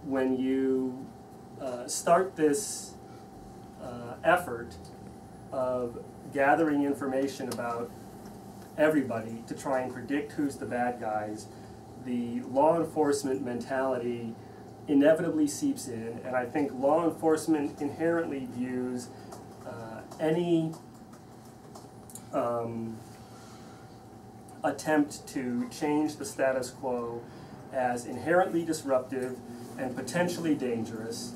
when you start this effort of gathering information about everybody to try and predict who's the bad guys, the law enforcement mentality inevitably seeps in, and I think law enforcement inherently views any attempt to change the status quo as inherently disruptive and potentially dangerous.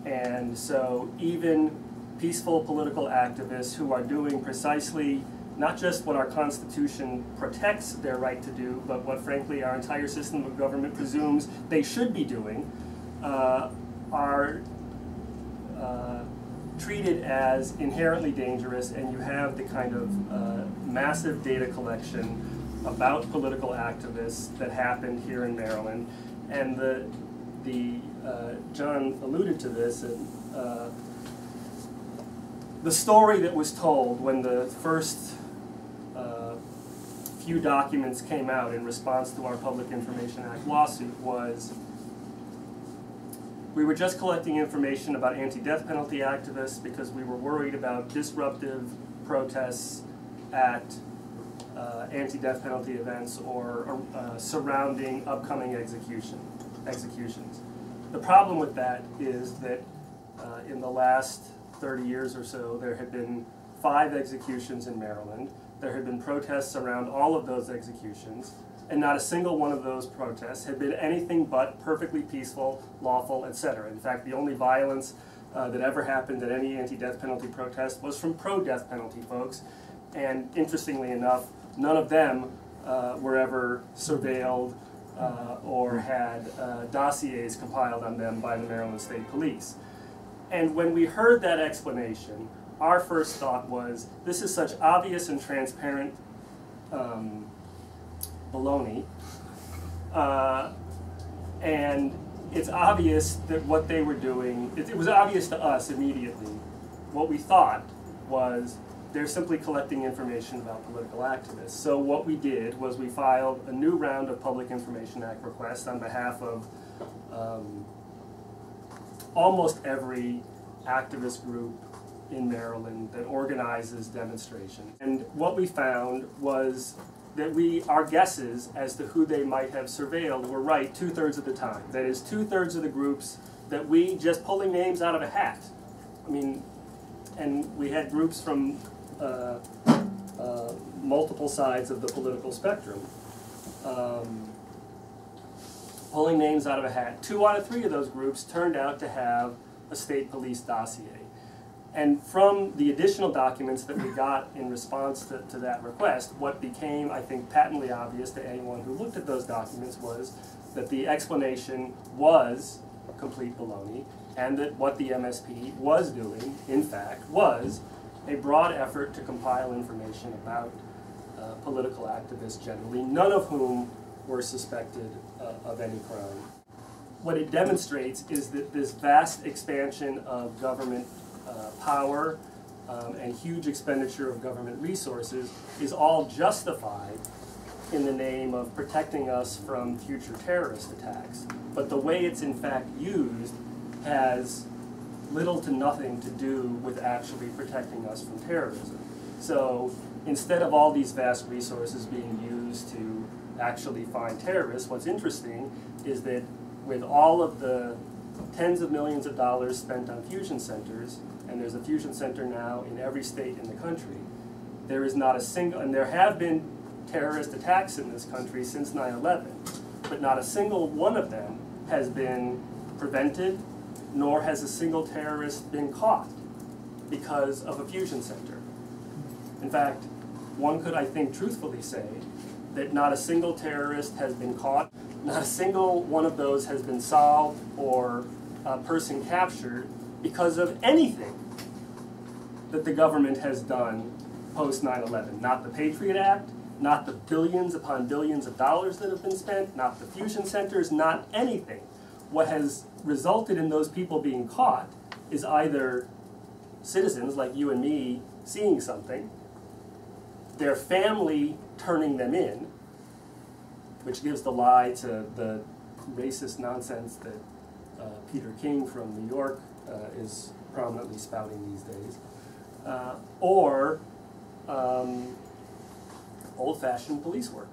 And so even peaceful political activists who are doing precisely not just what our Constitution protects their right to do, but what frankly our entire system of government presumes they should be doing, are treated as inherently dangerous, and you have the kind of massive data collection about political activists that happened here in Maryland. And John alluded to this, and the story that was told when the first few documents came out in response to our Public Information Act lawsuit was, we were just collecting information about anti-death penalty activists because we were worried about disruptive protests at anti-death penalty events or surrounding upcoming executions. The problem with that is that in the last 30 years or so, there had been 5 executions in Maryland. There had been protests around all of those executions, and not a single one of those protests had been anything but perfectly peaceful, lawful, etc. In fact, the only violence that ever happened at any anti-death penalty protest was from pro-death penalty folks, and interestingly enough, none of them were ever surveilled or had dossiers compiled on them by the Maryland State Police. And when we heard that explanation, our first thought was, this is such obvious and transparent baloney, and it's obvious that what they were doing, it was obvious to us immediately. What we thought was, they're simply collecting information about political activists. So what we did was we filed a new round of Public Information Act requests on behalf of almost every activist group in Maryland that organizes demonstrations. And what we found was that our guesses as to who they might have surveilled were right 2/3 of the time. That is, 2/3 of the groups that we just pulling names out of a hat. I mean, and we had groups from multiple sides of the political spectrum. Pulling names out of a hat. 2 out of 3 of those groups turned out to have a state police dossier. And from the additional documents that we got in response to that request, what became, I think, patently obvious to anyone who looked at those documents was that the explanation was complete baloney, and that what the MSP was doing, in fact, was a broad effort to compile information about political activists generally, none of whom were suspected of any crime. What it demonstrates is that this vast expansion of government power and huge expenditure of government resources is all justified in the name of protecting us from future terrorist attacks. But the way it's in fact used has little to nothing to do with actually protecting us from terrorism. So instead of all these vast resources being used to actually find terrorists, what's interesting is that with all of the tens of millions of dollars spent on fusion centers, and there's a fusion center now in every state in the country, there is not a single, and there have been terrorist attacks in this country since 9/11, but not a single one of them has been prevented, nor has a single terrorist been caught because of a fusion center. In fact, one could, I think, truthfully say that not a single terrorist has been caught, not a single one of those has been solved or a person captured because of anything that the government has done post 9/11. Not the Patriot Act, not the billions upon billions of dollars that have been spent, not the fusion centers, not anything. What has resulted in those people being caught is either citizens like you and me seeing something, their family turning them in, which gives the lie to the racist nonsense that Peter King from New York is prominently spouting these days, or old-fashioned police work.